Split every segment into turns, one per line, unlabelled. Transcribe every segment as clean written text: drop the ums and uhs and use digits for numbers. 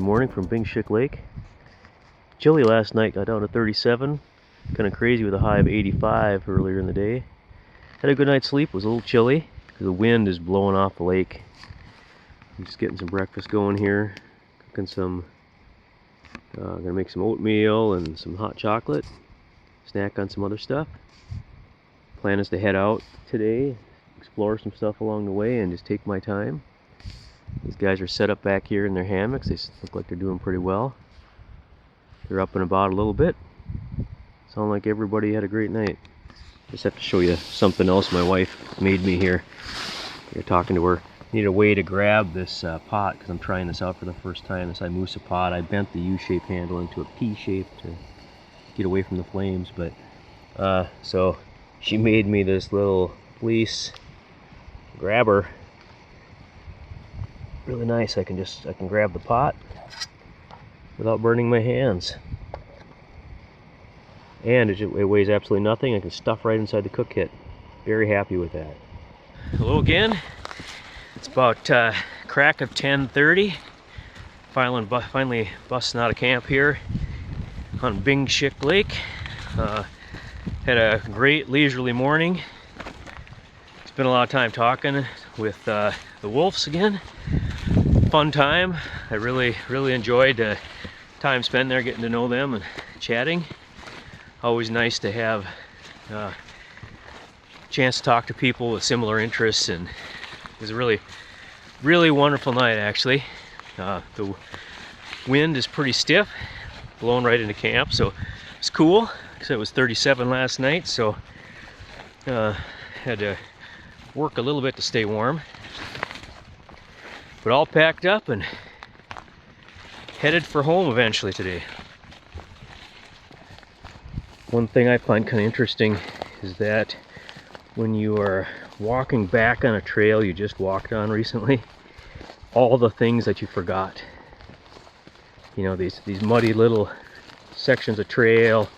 morning from Bingshick Lake. Chilly last night, got down to 37. Kind of crazy with a high of 85 earlier in the day. Had a good night's sleep, was a little chilly because the wind is blowing off the lake. I'm just getting some breakfast going here. Cooking some, gonna make some oatmeal and some hot chocolate. Snack on some other stuff. Plan is to head out today, explore some stuff along the way and just take my time. These guys are set up back here in their hammocks. They look like they're doing pretty well. They're up and about a little bit. Sound like everybody had a great night. Just have to show you something else my wife made me here. You're talking to her. Need a way to grab this pot because I'm trying this out for the first time. This Imusa pot. I bent the U-shape handle into a P shape to get away from the flames. But so she made me this little fleece grabber. Really nice. I can grab the pot without burning my hands. And it weighs absolutely nothing. I can stuff right inside the cook kit. Very happy with that. Hello again. It's about crack of 10:30. Finally busting out of camp here on Bingshick Lake. Had a great leisurely morning. Spent a lot of time talking with the wolves again. Fun time. I really enjoyed time spent there getting to know them and chatting. Always nice to have a chance to talk to people with similar interests, and it was a really wonderful night actually. The wind is pretty stiff, blowing right into camp, so it's cool because it was 37 last night, so had to work a little bit to stay warm. But all packed up and headed for home eventually today. One thing I find kind of interesting is that when you are walking back on a trail you just walked on recently, all the things that you forgot. You know, these muddy little sections of trail,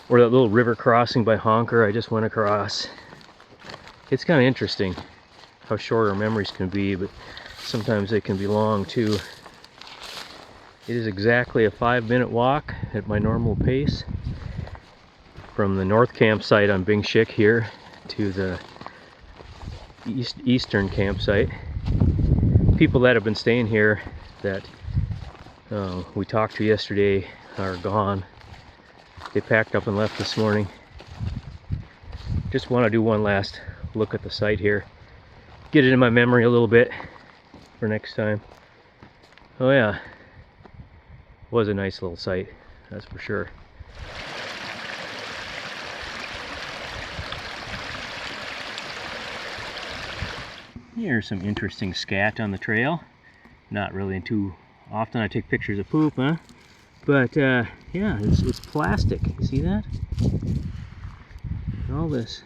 or that little river crossing by Honker I just went across. It's kind of interesting how short our memories can be, but sometimes they can be long too. It is exactly a 5-minute walk at my normal pace from the north campsite on Bingshick here to the eastern campsite. People that have been staying here that we talked to yesterday are gone. They packed up and left this morning. Just want to do one last look at the site here. Get it in my memory a little bit for next time. Oh yeah, was a nice little site, that's for sure. Here's some interesting scat on the trail. Not really too often I take pictures of poop, huh? But yeah, it's plastic. You see that? All this.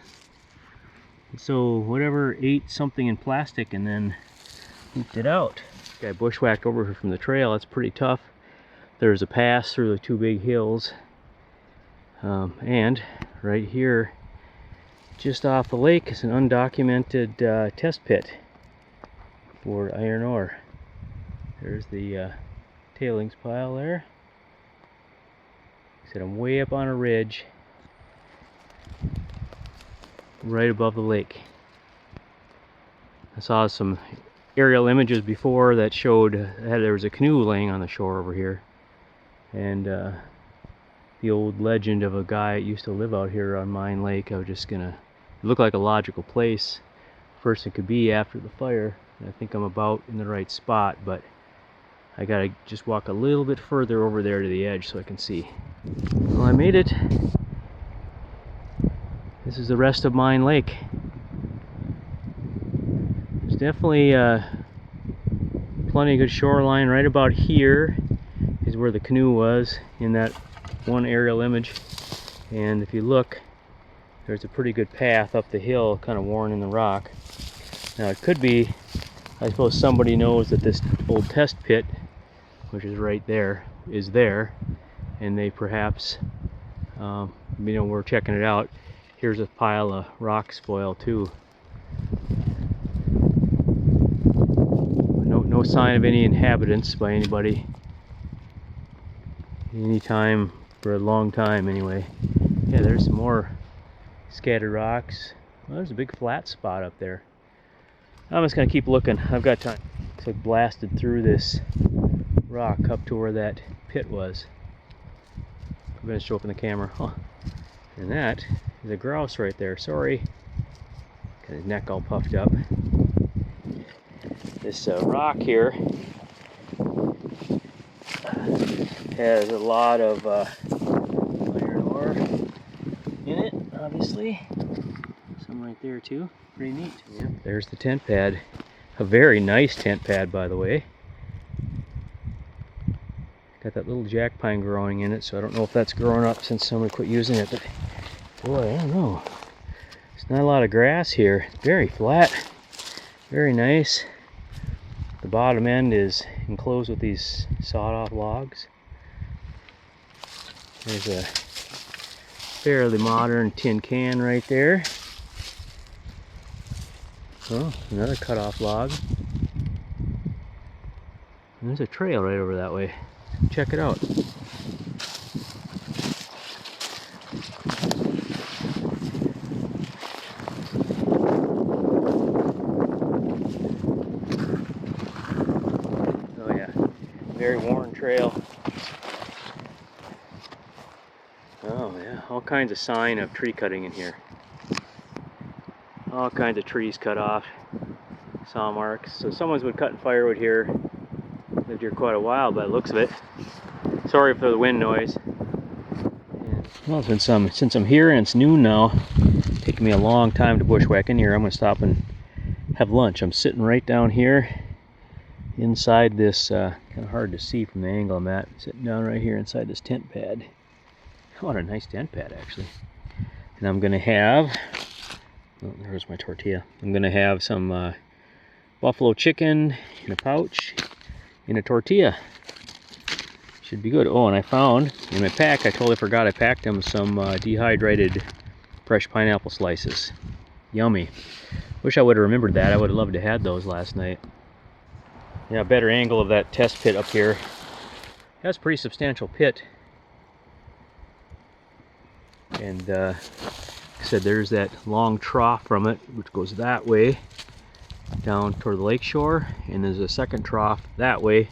So whatever ate something in plastic and then pooped it out. Guy bushwhacked over here from the trail. That's pretty tough. There's a pass through the 2 big hills, and right here just off the lake is an undocumented test pit for iron ore. There's the tailings pile there. Like I said, I'm way up on a ridge right above the lake. I saw some aerial images before that showed there was a canoe laying on the shore over here, and the old legend of a guy that used to live out here on Mine Lake. I was just gonna, it looked like a logical place first it could be after the fire, and I think I'm about in the right spot, but I gotta just walk a little bit further over there to the edge so I can see. Well, I made it. This is the rest of Mine Lake. There's definitely plenty of good shoreline. Right about here is where the canoe was in that one aerial image, and if you look, there's a pretty good path up the hill, kind of worn in the rock. Now it could be, I suppose somebody knows that this old test pit, which is right there, is there, and they perhaps, we're checking it out. Here's a pile of rock spoil too. No sign of any inhabitants by anybody anytime for a long time anyway. Yeah, there's some more scattered rocks. Well, there's a big flat spot up there. I'm just gonna keep looking. I've got time. Looks like blasted through this rock up to where that pit was. I'm gonna show up in the camera. Huh. And that is a grouse right there. Sorry. Got his neck all puffed up. This rock here has a lot of iron ore in it, obviously. Some right there too. Pretty neat. Yeah. There's the tent pad. A very nice tent pad, by the way. Got that little jack pine growing in it, so I don't know if that's growing up since somebody quit using it, but boy, I don't know. There's not a lot of grass here. Very flat. Very nice. The bottom end is enclosed with these sawed-off logs. There's a fairly modern tin can right there. Oh, another cut-off log. And there's a trail right over that way. Check it out. Oh yeah, very worn trail. Oh yeah, all kinds of sign of tree cutting in here. All kinds of trees cut off. Saw marks. So someone's been cutting firewood here. Lived here quite a while by the looks of it. Sorry for the wind noise. And, well, since I'm here and it's noon now, it's taking me a long time to bushwhack in here. I'm going to stop and have lunch. I'm sitting right down here inside this, kind of hard to see from the angle I'm at, sitting down right here inside this tent pad. What a nice tent pad, actually. And I'm going to have, oh, there's my tortilla. I'm going to have some buffalo chicken in a pouch in a tortilla. Should be good. Oh, and I found in my pack, I totally forgot I packed them some dehydrated fresh pineapple slices. Yummy. Wish I would have remembered that. I would have loved to have had those last night. Yeah, better angle of that test pit up here. That's a pretty substantial pit. And like I said, there's that long trough from it, which goes that way down toward the lake shore, and there's a second trough that way,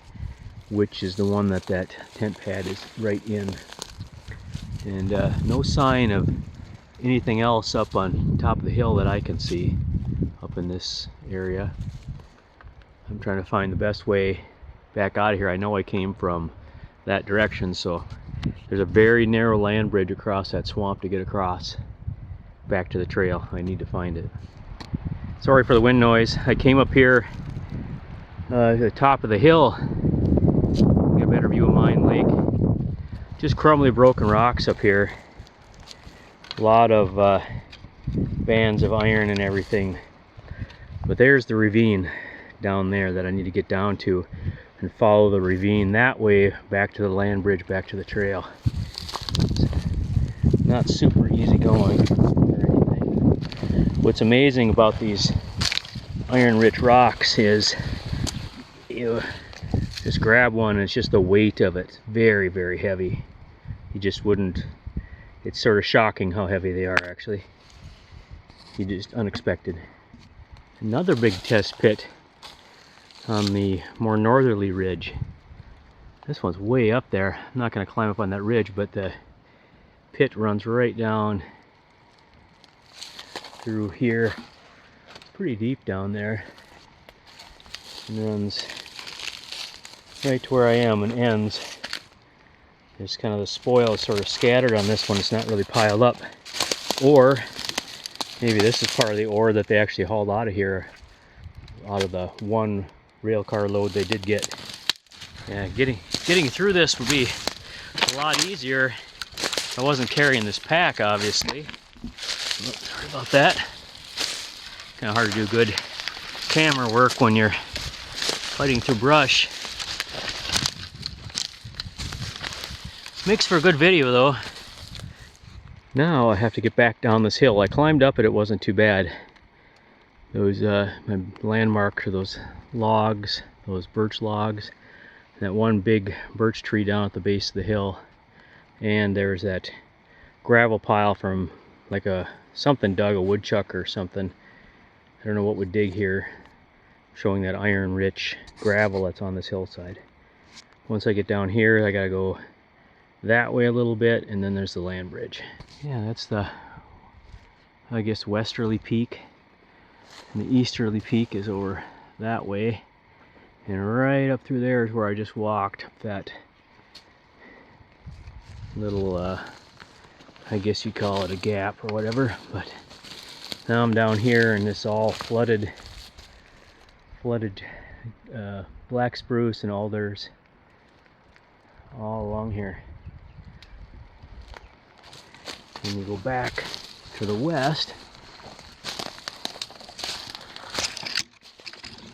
which is the one that tent pad is right in. And no sign of anything else up on top of the hill that I can see up in this area. I'm trying to find the best way back out of here. I know I came from that direction, so there's a very narrow land bridge across that swamp to get across back to the trail. I need to find it. Sorry for the wind noise. I came up here to the top of the hill, get a better view of Mine Lake. Just crumbly broken rocks up here. A lot of bands of iron and everything. But there's the ravine down there that I need to get down to and follow the ravine that way back to the land bridge, back to the trail. It's not super easy going or anything. What's amazing about these iron-rich rocks is you just grab one and it's just the weight of it. Very, very heavy. You just wouldn't, it's sort of shocking how heavy they are actually. You just unexpected. Another big test pit on the more northerly ridge. This one's way up there. I'm not going to climb up on that ridge, but the pit runs right down through here. It's pretty deep down there. And runs right to where I am and ends. There's kind of the spoil sort of scattered on this one. It's not really piled up. Or maybe this is part of the ore that they actually hauled out of here, out of the one rail car load they did get. Yeah, getting through this would be a lot easier if I wasn't carrying this pack, obviously. Oh, sorry about that. Kind of hard to do good camera work when you're fighting through brush. Makes for a good video though. Now I have to get back down this hill. I climbed up it, it wasn't too bad. Those my landmark are those logs, those birch logs, and that one big birch tree down at the base of the hill. and there's that gravel pile from like something dug, a woodchuck or something. I don't know what would dig here, showing that iron rich gravel that's on this hillside. Once I get down here, I gotta go that way a little bit, and then there's the land bridge. Yeah, that's the, I guess, westerly peak, and the easterly peak is over that way, and right up through there is where I just walked, that little I guess you call it a gap or whatever. But now I'm down here, and it's all flooded black spruce and alders all along here. And we go back to the west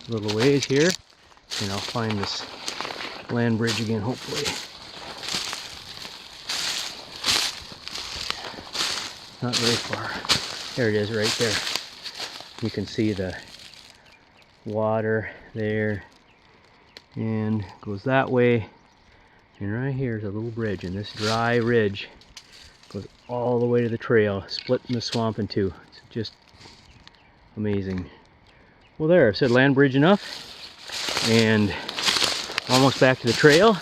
a little ways here, and I'll find this land bridge again, hopefully. Not very far. There it is, right there. You can see the water there, and goes that way, and right here is a little bridge, and this dry ridge goes all the way to the trail, splitting the swamp in two. It's just amazing. Well, there, I've said land bridge enough, and almost back to the trail.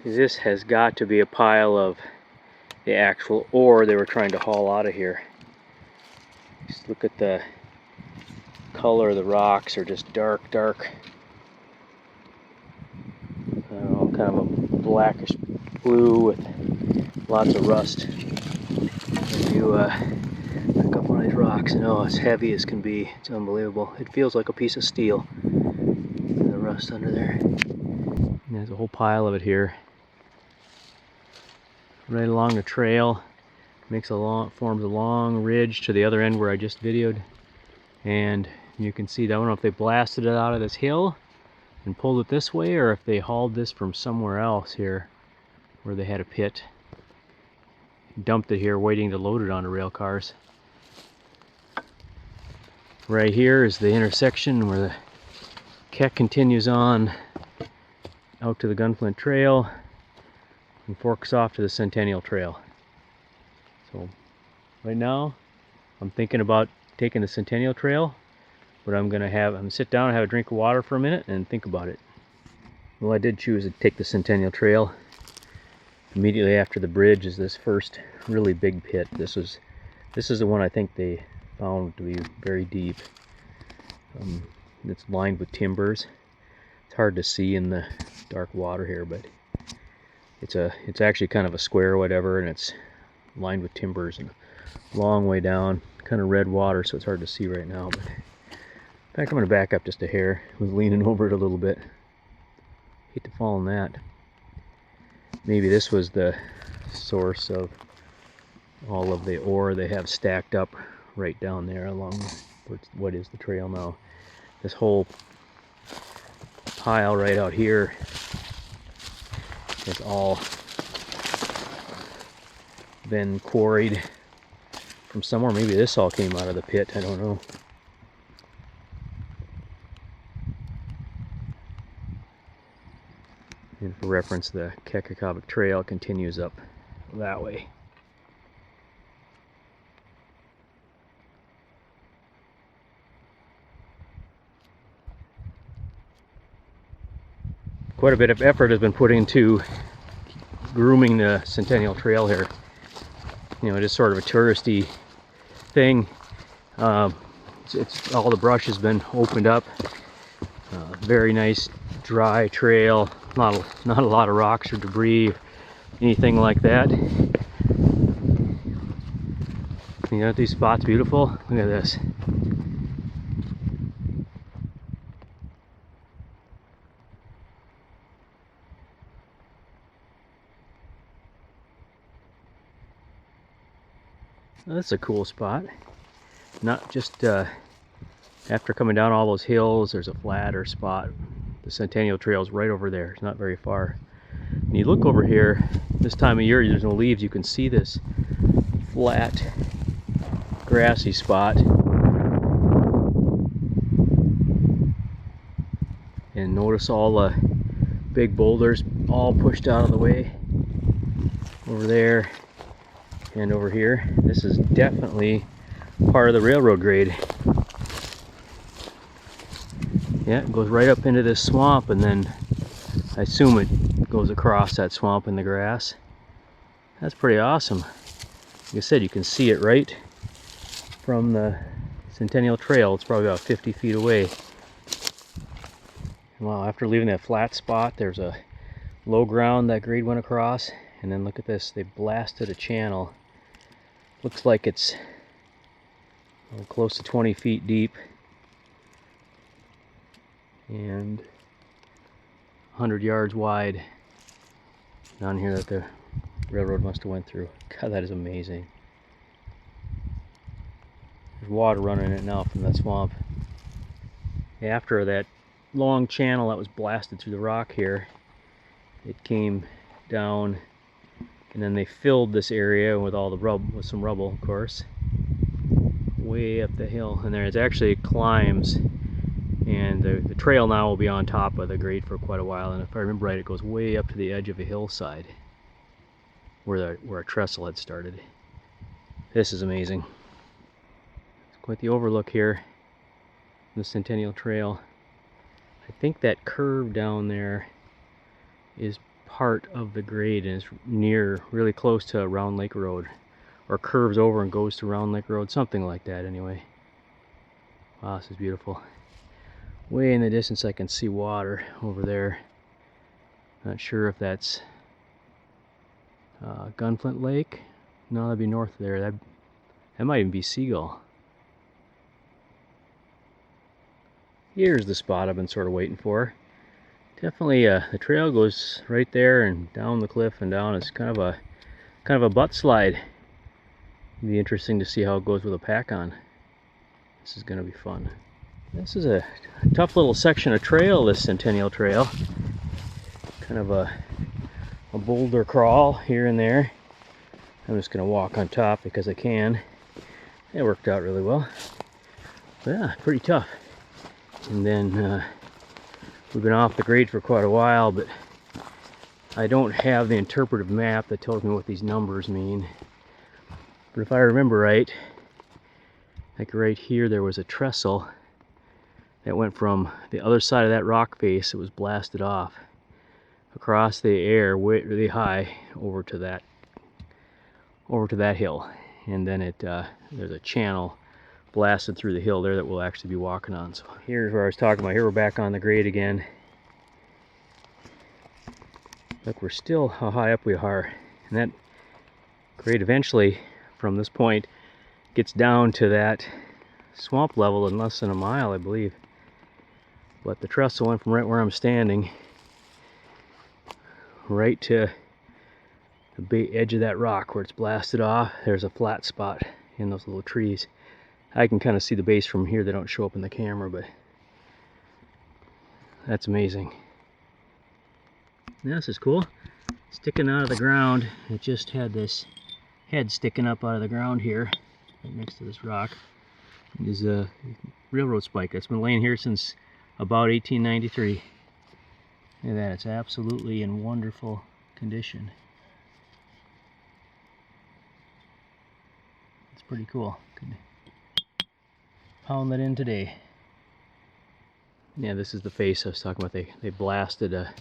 This has got to be a pile of the actual ore they were trying to haul out of here. Just look at the color of the rocks, are just dark. I don't know, kind of a blackish blue with lots of rust. If you pick up one of these rocks, and oh, it's heavy as can be. It's unbelievable. It feels like a piece of steel. The rust under there. And there's a whole pile of it here. Right along the trail, forms a long ridge to the other end where I just videoed, and you can see, I don't know if they blasted it out of this hill and pulled it this way, or if they hauled this from somewhere else here where they had a pit, dumped it here waiting to load it onto rail cars. Right here is the intersection where the Keck continues on out to the Gunflint Trail and forks off to the Centennial Trail. So right now I'm thinking about taking the Centennial Trail, but I'm gonna sit down and have a drink of water for a minute and think about it. Well, I did choose to take the Centennial Trail. Immediately after the bridge is this first really big pit. This is the one I think they found to be very deep. It's lined with timbers. It's hard to see in the dark water here, but it's actually kind of a square or whatever, and it's lined with timbers and a long way down, kind of red water, so it's hard to see right now. But in fact, I'm going to back up just a hair. I was leaning over it a little bit. Hate to fall in that. Maybe this was the source of all of the ore they have stacked up right down there along what is the trail now. This whole pile right out here has all been quarried from somewhere. Maybe this all came out of the pit, I don't know. And for reference, the Kekekabic Trail continues up that way. Quite a bit of effort has been put into grooming the Centennial Trail here. You know, just sort of a touristy thing. It's all the brush has been opened up. Very nice dry trail. Not a lot of rocks or debris, anything like that. You know, these spots beautiful. Look at this. That's a cool spot. Not just after coming down all those hills, there's a flatter spot. The Centennial Trail is right over there. It's not very far. And you look over here, this time of year, there's no leaves. You can see this flat, grassy spot. And notice all the big boulders all pushed out of the way over there and over here. This is definitely part of the railroad grade. Yeah, it goes right up into this swamp, and then I assume it goes across that swamp in the grass. That's pretty awesome. Like I said, you can see it right from the Centennial Trail. It's probably about 50 feet away. Wow, after leaving that flat spot, there's a low ground that grade went across, and then look at this, they blasted a channel. Looks like it's close to 20 feet deep and 100 yards wide down here that the railroad must have went through. God, that is amazing. There's water running in it now from that swamp. After that long channel that was blasted through the rock here, it came down, and then they filled this area with all the with some rubble, of course, way up the hill. And there it actually climbs, and the trail now will be on top of the grade for quite a while. And if I remember right, it goes way up to the edge of a hillside where a trestle had started. This is amazing. It's quite the overlook here, the Centennial Trail. I think that curve down there is part of the grade and is really close to Round Lake Road, or curves over and goes to Round Lake Road, something like that anyway. Wow, this is beautiful. Way in the distance I can see water over there. Not sure if that's Gunflint Lake. No, that'd be north there. That might even be Seagull. Here's the spot I've been sort of waiting for. Definitely, the trail goes right there and down the cliff and down. It's kind of a butt slide. It'll be interesting to see how it goes with a pack on. This is going to be fun. This is a tough little section of trail, this Centennial Trail. Kind of a boulder crawl here and there. I'm just going to walk on top because I can. It worked out really well. But yeah, pretty tough. And then we've been off the grade for quite a while, but I don't have the interpretive map that tells me what these numbers mean. But if I remember right, like right here, there was a trestle that went from the other side of that rock face. It was blasted off across the air really high over to that hill, and then there's a channel blasted through the hill there that we'll actually be walking on. So here's where I was talking about. Here we're back on the grade again. Look, we're still how high up we are, and that grade eventually from this point gets down to that swamp level in less than a mile, I believe. But the trestle went from right where I'm standing right to the edge of that rock where it's blasted off. There's a flat spot in those little trees. I can kind of see the base from here. They don't show up in the camera, but that's amazing. This is cool. Sticking out of the ground, it just had this head sticking up out of the ground here, right next to this rock. It is a railroad spike that's been laying here since about 1893. Look at that, it's absolutely in wonderful condition. It's pretty cool. Could pound that in today. Yeah, this is the face I was talking about. They blasted a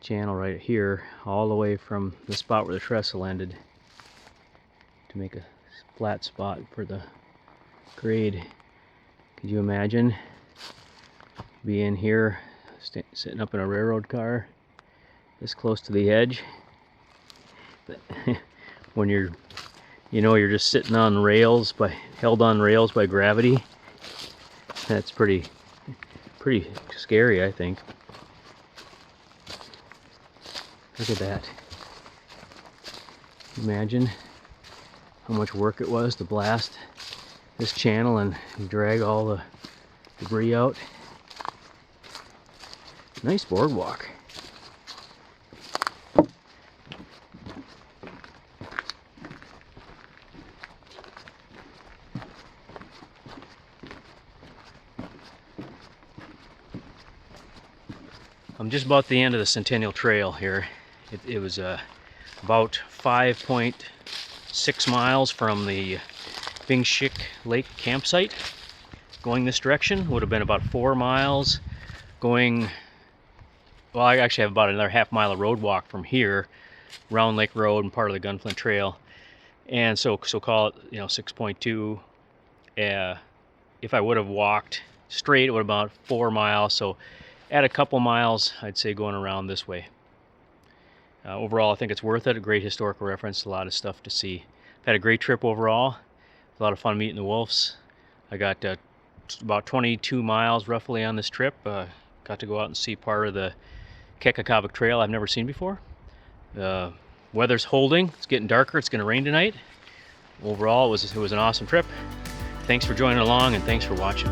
channel right here all the way from the spot where the trestle ended to make a flat spot for the grade. Could you imagine being here, sitting up in a railroad car this close to the edge? But when you're just sitting on rails, held on rails by gravity, that's pretty scary, I think. Look at that. Imagine how much work it was to blast this channel and drag all the debris out. Nice boardwalk.
just about the end of the Centennial Trail here. It was about 5.6 miles from the Bingshick Lake campsite. Going this direction would have been about 4 miles. Going, well, I actually have about another half-mile of road walk from here, Round Lake Road and part of the Gunflint Trail, and so call it 6.2. If I would have walked straight, it would have been about 4 miles. So add a couple miles, I'd say, going around this way. Overall, I think it's worth it. A great historical reference, a lot of stuff to see. I've had a great trip overall. A lot of fun meeting the wolves. I got about 22 miles roughly on this trip. Got to go out and see part of the Kekekabic Trail I've never seen before. Weather's holding. It's getting darker. It's going to rain tonight. Overall, it was an awesome trip. Thanks for joining along, and thanks for watching.